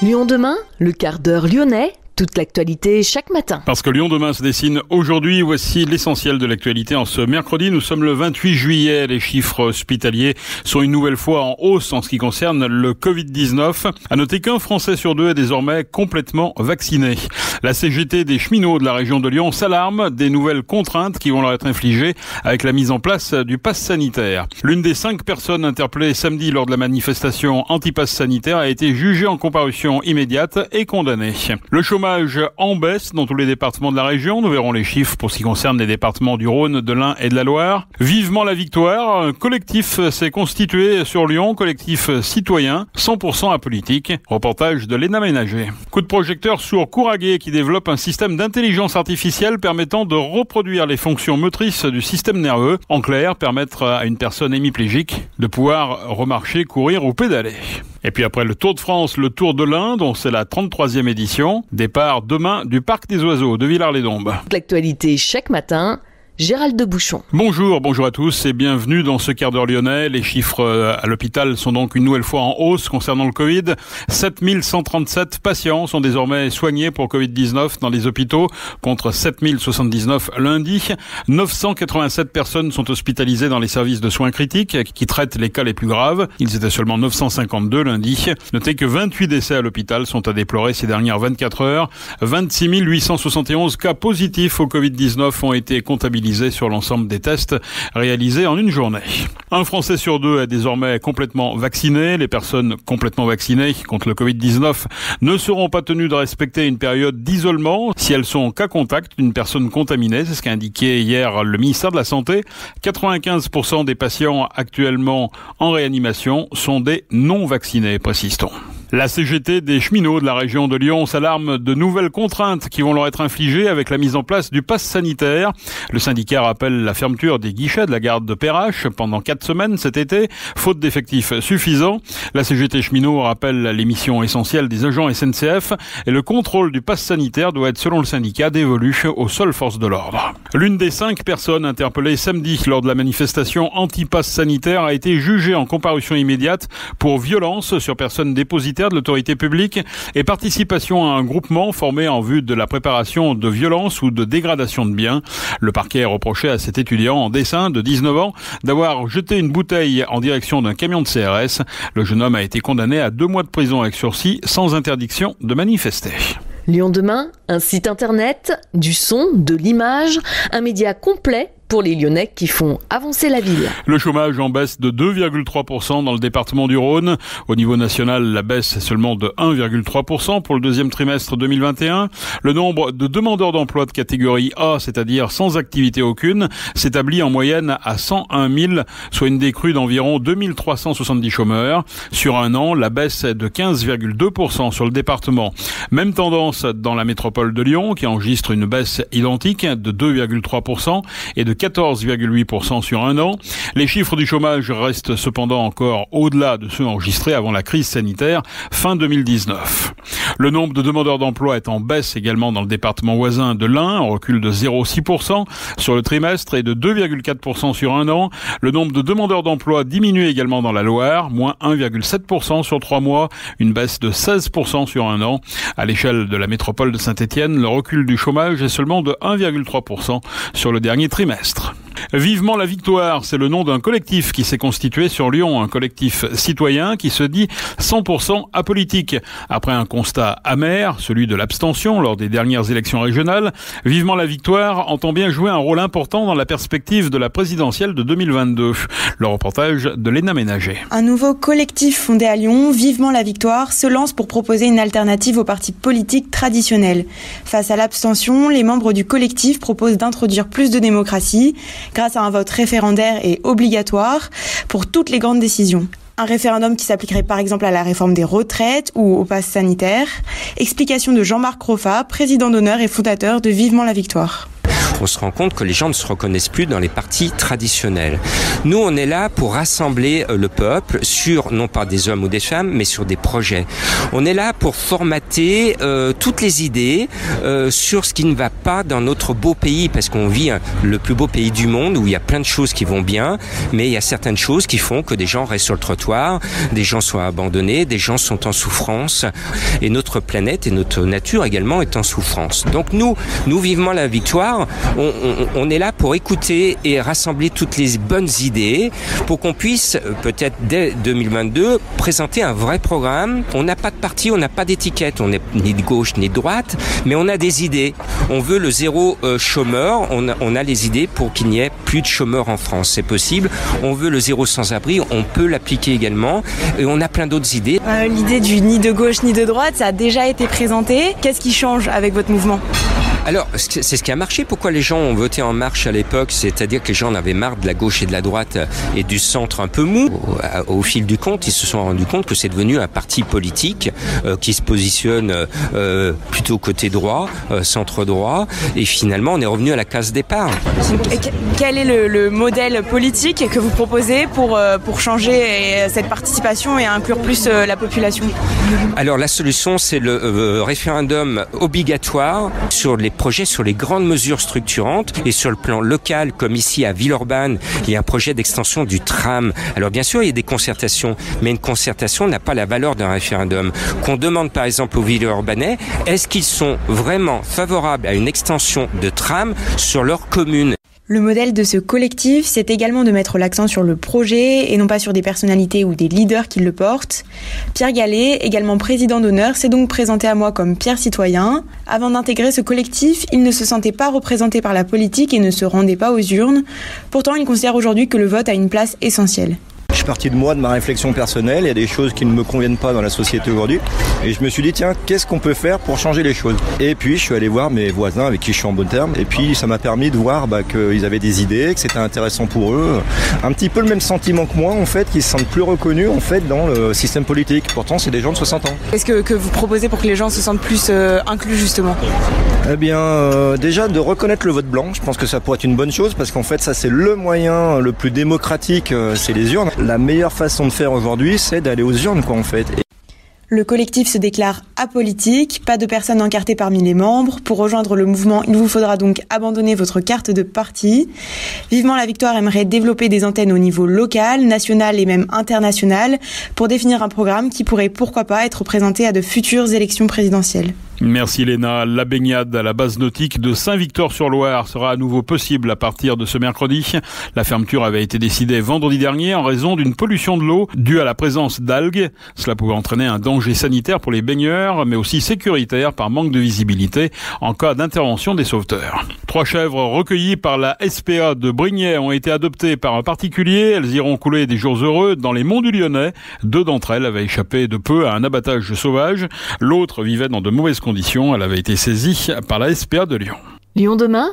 Lyon demain, le quart d'heure lyonnais. Toute l'actualité chaque matin. Parce que Lyon demain se dessine aujourd'hui, voici l'essentiel de l'actualité en ce mercredi. Nous sommes le 28 juillet. Les chiffres hospitaliers sont une nouvelle fois en hausse en ce qui concerne le Covid-19. À noter qu'un Français sur deux est désormais complètement vacciné. La CGT des cheminots de la région de Lyon s'alarme des nouvelles contraintes qui vont leur être infligées avec la mise en place du pass sanitaire. L'une des 5 personnes interpellées samedi lors de la manifestation anti-pass sanitaire a été jugée en comparution immédiate et condamnée. Le chômage en baisse dans tous les départements de la région. Nous verrons les chiffres pour ce qui concerne les départements du Rhône, de l'Ain et de la Loire. Vivement la victoire. Un collectif s'est constitué sur Lyon, collectif citoyen, 100% apolitique. Reportage de Léna Ménager. Coup de projecteur sur Couragé qui développe un système d'intelligence artificielle permettant de reproduire les fonctions motrices du système nerveux. En clair, permettre à une personne hémiplégique de pouvoir remarcher, courir ou pédaler. Et puis après le Tour de France, le Tour de l'Ain, dont c'est la 33e édition. Départ demain du Parc des Oiseaux de Villars-les-Dombes. L'actualité chaque matin. Gérald de Bouchon. Bonjour à tous et bienvenue dans ce quart d'heure lyonnais. Les chiffres à l'hôpital sont donc une nouvelle fois en hausse concernant le Covid. 7137 patients sont désormais soignés pour Covid-19 dans les hôpitaux contre 7079 lundi. 987 personnes sont hospitalisées dans les services de soins critiques qui traitent les cas les plus graves. Ils étaient seulement 952 lundi. Notez que 28 décès à l'hôpital sont à déplorer ces dernières 24 heures. 26 871 cas positifs au Covid-19 ont été comptabilisés sur l'ensemble des tests réalisés en une journée. Un Français sur deux est désormais complètement vacciné. Les personnes complètement vaccinées contre le Covid-19 ne seront pas tenues de respecter une période d'isolement si elles sont cas contact d'une personne contaminée. C'est ce qu'a indiqué hier le ministère de la Santé. 95% des patients actuellement en réanimation sont des non-vaccinés, précise-t-on. La CGT des cheminots de la région de Lyon s'alarme de nouvelles contraintes qui vont leur être infligées avec la mise en place du pass sanitaire. Le syndicat rappelle la fermeture des guichets de la gare de Perrache pendant 4 semaines cet été, faute d'effectifs suffisants. La CGT cheminots rappelle les missions essentielles des agents SNCF et le contrôle du pass sanitaire doit être, selon le syndicat, dévolu aux seules forces de l'ordre. L'une des 5 personnes interpellées samedi lors de la manifestation anti-pass sanitaire a été jugée en comparution immédiate pour violence sur personne dépositaire de l'autorité publique et participation à un groupement formé en vue de la préparation de violences ou de dégradation de biens. Le parquet reprochait à cet étudiant en dessin de 19 ans d'avoir jeté une bouteille en direction d'un camion de CRS. Le jeune homme a été condamné à 2 mois de prison avec sursis sans interdiction de manifester. Lyon demain, un site internet, du son, de l'image, un média complet pour les Lyonnais qui font avancer la ville. Le chômage en baisse de 2,3% dans le département du Rhône. Au niveau national, la baisse est seulement de 1,3% pour le deuxième trimestre 2021. Le nombre de demandeurs d'emploi de catégorie A, c'est-à-dire sans activité aucune, s'établit en moyenne à 101 000, soit une décrue d'environ 2370 chômeurs. Sur un an, la baisse est de 15,2% sur le département. Même tendance dans la métropole de Lyon, qui enregistre une baisse identique de 2,3% et de 14,8% sur un an. Les chiffres du chômage restent cependant encore au-delà de ceux enregistrés avant la crise sanitaire fin 2019. Le nombre de demandeurs d'emploi est en baisse également dans le département voisin de l'Ain, en recul de 0,6% sur le trimestre et de 2,4% sur un an. Le nombre de demandeurs d'emploi diminue également dans la Loire, moins 1,7% sur 3 mois, une baisse de 16% sur un an. À l'échelle de la métropole de Saint-Étienne, le recul du chômage est seulement de 1,3% sur le dernier trimestre. Vivement la victoire, c'est le nom d'un collectif qui s'est constitué sur Lyon, un collectif citoyen qui se dit 100% apolitique. Après un constat amer, celui de l'abstention lors des dernières élections régionales, Vivement la victoire entend bien jouer un rôle important dans la perspective de la présidentielle de 2022. Le reportage de Léna Ménager. Un nouveau collectif fondé à Lyon, Vivement la victoire, se lance pour proposer une alternative aux partis politiques traditionnels. Face à l'abstention, les membres du collectif proposent d'introduire plus de démocratie grâce à un vote référendaire et obligatoire pour toutes les grandes décisions. Un référendum qui s'appliquerait par exemple à la réforme des retraites ou au pass sanitaire. Explication de Jean-Marc Roffa, président d'honneur et fondateur de Vivement la victoire. on se rend compte que les gens ne se reconnaissent plus dans les partis traditionnels. Nous, on est là pour rassembler le peuple sur, non pas des hommes ou des femmes, mais sur des projets. On est là pour formater toutes les idées sur ce qui ne va pas dans notre beau pays, parce qu'on vit le plus beau pays du monde où il y a plein de choses qui vont bien, mais il y a certaines choses qui font que des gens restent sur le trottoir, des gens sont abandonnés, des gens sont en souffrance, et notre planète et notre nature également est en souffrance. Donc nous vivement la victoire, on est là pour écouter et rassembler toutes les bonnes idées pour qu'on puisse, peut-être dès 2022, présenter un vrai programme. On n'a pas de parti, on n'a pas d'étiquette, on n'est ni de gauche ni de droite, mais on a des idées. On veut le zéro chômeur, on a les idées pour qu'il n'y ait plus de chômeurs en France, c'est possible. On veut le zéro sans-abri, on peut l'appliquer également, et on a plein d'autres idées. L'idée du ni de gauche ni de droite, ça a déjà été présenté. Qu'est-ce qui change avec votre mouvement ? Alors, c'est ce qui a marché. Pourquoi les gens ont voté En Marche à l'époque? C'est-à-dire que les gens en avaient marre de la gauche et de la droite et du centre un peu mou. Au fil du compte, ils se sont rendus compte que c'est devenu un parti politique qui se positionne plutôt côté droit, centre droit, et finalement on est revenu à la case départ. Et quel est le modèle politique que vous proposez pour changer cette participation et inclure plus la population? Alors la solution, c'est le référendum obligatoire sur les projets, sur les grandes mesures structurantes, et sur le plan local, comme ici à Villeurbanne, il y a un projet d'extension du tram. Alors bien sûr, il y a des concertations, mais une concertation n'a pas la valeur d'un référendum. Qu'on demande par exemple aux Villeurbanais, est-ce qu'ils sont vraiment favorables à une extension de tram sur leur commune? Le modèle de ce collectif, c'est également de mettre l'accent sur le projet et non pas sur des personnalités ou des leaders qui le portent. Pierre Gallet, également président d'honneur, s'est donc présenté à moi comme Pierre Citoyen. Avant d'intégrer ce collectif, il ne se sentait pas représenté par la politique et ne se rendait pas aux urnes. Pourtant, il considère aujourd'hui que le vote a une place essentielle. Je suis parti de moi, de ma réflexion personnelle. Il y a des choses qui ne me conviennent pas dans la société aujourd'hui. Et je me suis dit, tiens, qu'est-ce qu'on peut faire pour changer les choses? Et puis, je suis allé voir mes voisins avec qui je suis en bon terme. Et puis, ça m'a permis de voir qu'ils avaient des idées, que c'était intéressant pour eux. Un petit peu le même sentiment que moi, en fait, qu'ils se sentent plus reconnus, en fait, dans le système politique. Pourtant, c'est des gens de 60 ans. Qu'est-ce que vous proposez pour que les gens se sentent plus inclus, justement? Eh bien, déjà, de reconnaître le vote blanc. Je pense que ça pourrait être une bonne chose parce qu'en fait, ça, c'est le moyen le plus démocratique, c'est les urnes. La meilleure façon de faire aujourd'hui, c'est d'aller aux urnes, quoi, en fait. Le collectif se déclare apolitique, pas de personnes encartées parmi les membres. Pour rejoindre le mouvement, il vous faudra donc abandonner votre carte de parti. Vivement la Victoire aimerait développer des antennes au niveau local, national et même international pour définir un programme qui pourrait pourquoi pas être présenté à de futures élections présidentielles. Merci Léna. La baignade à la base nautique de Saint-Victor-sur-Loire sera à nouveau possible à partir de ce mercredi. La fermeture avait été décidée vendredi dernier en raison d'une pollution de l'eau due à la présence d'algues. Cela pouvait entraîner un danger sanitaire pour les baigneurs, mais aussi sécuritaire par manque de visibilité en cas d'intervention des sauveteurs. 3 chèvres recueillies par la SPA de Brignais ont été adoptées par un particulier. Elles iront couler des jours heureux dans les monts du Lyonnais. 2 d'entre elles avaient échappé de peu à un abattage sauvage. L'autre vivait dans de mauvaises conditions. Elle avait été saisie par la SPA de Lyon. Lyon demain,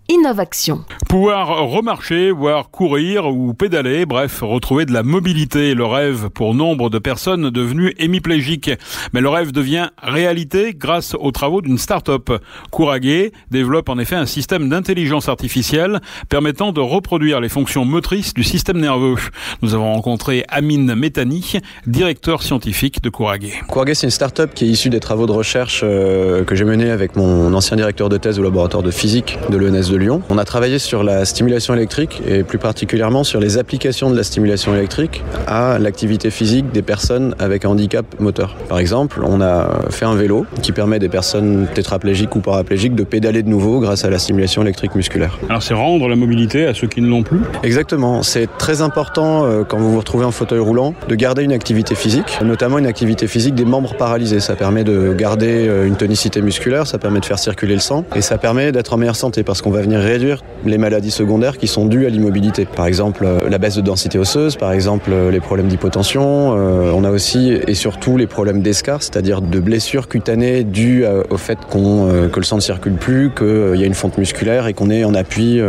Innovaction. Pouvoir remarcher, voire courir ou pédaler, bref, retrouver de la mobilité, le rêve pour nombre de personnes devenues hémiplégiques. Mais le rêve devient réalité grâce aux travaux d'une start-up. Couragé développe en effet un système d'intelligence artificielle permettant de reproduire les fonctions motrices du système nerveux. Nous avons rencontré Amine Métani, directeur scientifique de Couragé. Couragé, c'est une start-up qui est issue des travaux de recherche que j'ai menés avec mon ancien directeur de thèse au laboratoire de physique de l'ENS de Lyon. On a travaillé sur la stimulation électrique et plus particulièrement sur les applications de la stimulation électrique à l'activité physique des personnes avec un handicap moteur. Par exemple, on a fait un vélo qui permet des personnes tétraplégiques ou paraplégiques de pédaler de nouveau grâce à la stimulation électrique musculaire. Alors c'est rendre la mobilité à ceux qui ne l'ont plus ? Exactement. C'est très important quand vous vous retrouvez en fauteuil roulant de garder une activité physique, notamment une activité physique des membres paralysés. Ça permet de garder une tonicité musculaire, ça permet de faire circuler le sang et ça permet d'être en meilleure santé parce qu'on va venir réduire les maladies secondaires qui sont dues à l'immobilité. Par exemple, la baisse de densité osseuse, par exemple, les problèmes d'hypotension. On a aussi et surtout les problèmes d'escarres, c'est-à-dire de blessures cutanées dues au fait que le sang ne circule plus, qu'il y a une fonte musculaire et qu'on est en appui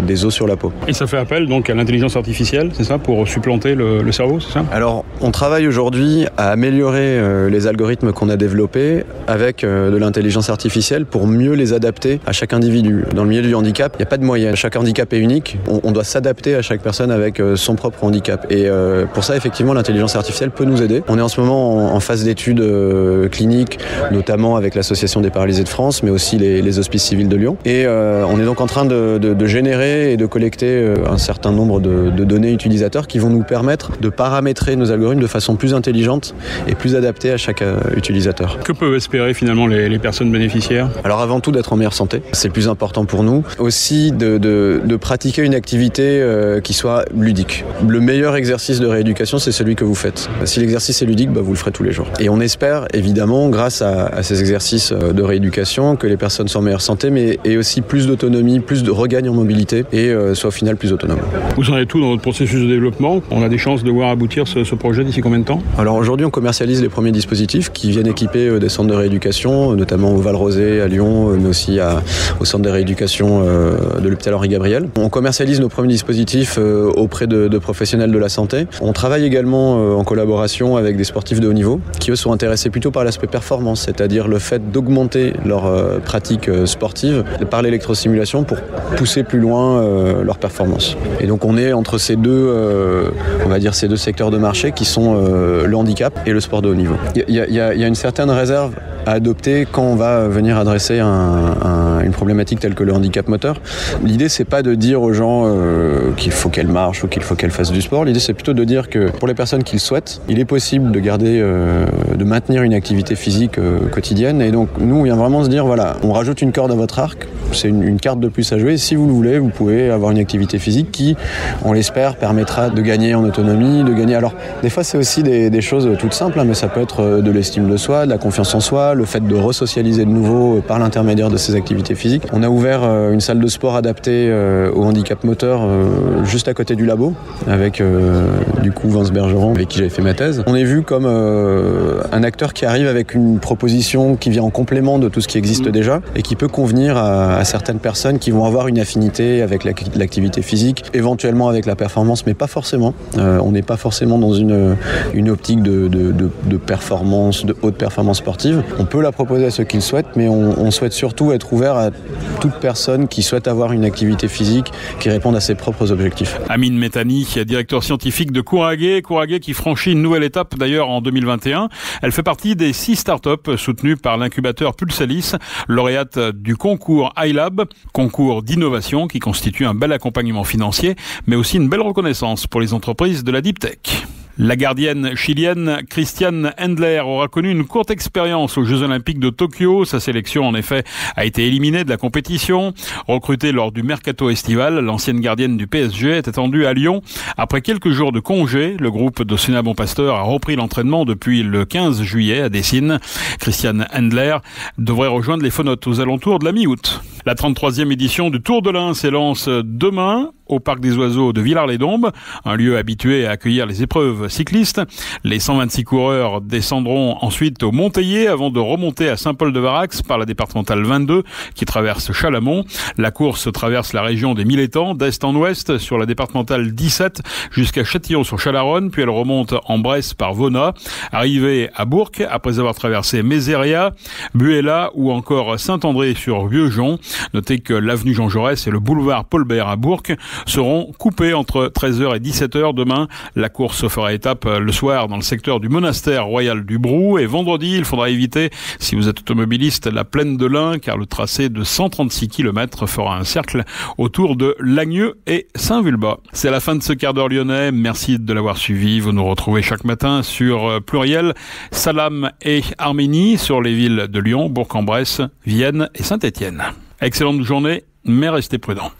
des os sur la peau. Et ça fait appel donc à l'intelligence artificielle, c'est ça, pour supplanter le cerveau, c'est ça ? Alors, on travaille aujourd'hui à améliorer les algorithmes qu'on a développés avec de l'intelligence artificielle pour mieux les adapter à chaque individu. Dans le milieu du handicap, il n'y a pas de moyenne. Chaque handicap est unique. On doit s'adapter à chaque personne avec son propre handicap. Et pour ça, effectivement, l'intelligence artificielle peut nous aider. On est en ce moment en phase d'études cliniques, notamment avec l'Association des paralysés de France, mais aussi les hospices civils de Lyon. Et on est donc en train de générer et de collecter un certain nombre de données utilisateurs qui vont nous permettre de paramétrer nos algorithmes de façon plus intelligente et plus adaptée à chaque utilisateur. Que peuvent espérer finalement les personnes bénéficiaires ? Alors avant tout d'être en meilleure santé, c'est le plus important pour nous. Aussi de pratiquer une activité qui soit ludique. Le meilleur exercice de rééducation, c'est celui que vous faites. Si l'exercice est ludique, vous le ferez tous les jours. Et on espère évidemment, grâce à ces exercices de rééducation, que les personnes soient en meilleure santé, mais aient aussi plus d'autonomie, plus de regagne en mobilité et soient au final plus autonomes. Vous en êtes tout dans votre processus de développement ? On a des chances de voir aboutir ce projet d'ici combien de temps ? Alors aujourd'hui, on commercialise les premiers dispositifs qui viennent équiper des centres de rééducation, notamment au Val-Rosé, à Lyon, mais aussi au centre de rééducation de l'hôpital Henri-Gabriel. On commercialise nos premiers dispositifs auprès de professionnels de la santé. On travaille également en collaboration avec des sportifs de haut niveau qui, eux, sont intéressés plutôt par l'aspect performance, c'est-à-dire le fait d'augmenter leur pratique sportive par l'électrostimulation pour pousser plus loin leur performance. Et donc on est entre ces deux secteurs de marché qui sont le handicap et le sport de haut niveau. Il y a une certaine réserve à adopter quand on va venir adresser une problématique telle que le handicap moteur. L'idée, c'est pas de dire aux gens qu'il faut qu'elles marchent ou qu'il faut qu'elles fassent du sport. L'idée, c'est plutôt de dire que pour les personnes qui le souhaitent, il est possible de maintenir une activité physique quotidienne. Et donc, nous, on vient vraiment se dire, voilà, on rajoute une corde à votre arc. C'est une carte de plus à jouer. Si vous le voulez, vous pouvez avoir une activité physique qui, on l'espère, permettra de gagner en autonomie, de gagner. Alors, des fois, c'est aussi des choses toutes simples, mais ça peut être de l'estime de soi, de la confiance en soi, le fait de resocialiser de nouveau par l'intermédiaire de ces activités physiques. On a ouvert une salle de sport adaptée au handicap moteur juste à côté du labo, avec du coup Vince Bergeron, avec qui j'avais fait ma thèse. On est vu comme un acteur qui arrive avec une proposition qui vient en complément de tout ce qui existe déjà et qui peut convenir à certaines personnes qui vont avoir une affinité avec l'activité physique, éventuellement avec la performance, mais pas forcément. On n'est pas forcément dans une optique de performance, de haute performance sportive. On peut la proposer à ceux qui le souhaitent, mais on souhaite surtout être ouvert à toute personne qui souhaite avoir une activité physique qui réponde à ses propres objectifs. Amine Métani, directeur scientifique de Couragé qui franchit une nouvelle étape d'ailleurs en 2021. Elle fait partie des 6 startups soutenues par l'incubateur Pulsalis, lauréate du concours iLab, concours d'innovation qui constitue un bel accompagnement financier, mais aussi une belle reconnaissance pour les entreprises de la Deep Tech. La gardienne chilienne Christiane Endler aura connu une courte expérience aux Jeux Olympiques de Tokyo. Sa sélection, en effet, a été éliminée de la compétition. Recrutée lors du mercato estival, l'ancienne gardienne du PSG est attendue à Lyon. Après quelques jours de congé, le groupe de Sénat Bonpasteur a repris l'entraînement depuis le 15 juillet à Dessine. Christiane Endler devrait rejoindre les Phonotes aux alentours de la mi-août. La 33e édition du Tour de l'Ain s'élance demain au Parc des Oiseaux de Villars-les-Dombes, un lieu habitué à accueillir les épreuves cyclistes. Les 126 coureurs descendront ensuite au Monteillé avant de remonter à Saint-Paul-de-Varax par la départementale 22 qui traverse Chalamont. La course traverse la région des Mille-Étangs d'est en ouest sur la départementale 17 jusqu'à Châtillon-sur-Chalaronne, puis elle remonte en Bresse par Vona, arrivée à Bourg après avoir traversé Mézéria, Buella ou encore Saint-André-sur-Vieux-Jon. Notez que l'avenue Jean Jaurès et le boulevard Paul-Bert à Bourg seront coupés entre 13h et 17h demain. La course fera étape le soir dans le secteur du monastère royal du Brou et vendredi, il faudra éviter, si vous êtes automobiliste, la plaine de l'Ain car le tracé de 136 km fera un cercle autour de Lagneux et Saint-Vulbas. C'est la fin de ce quart d'heure lyonnais. Merci de l'avoir suivi. Vous nous retrouvez chaque matin sur Pluriel, Salam et Arménie sur les villes de Lyon, Bourg-en-Bresse, Vienne et Saint-Étienne. Excellente journée, mais restez prudents.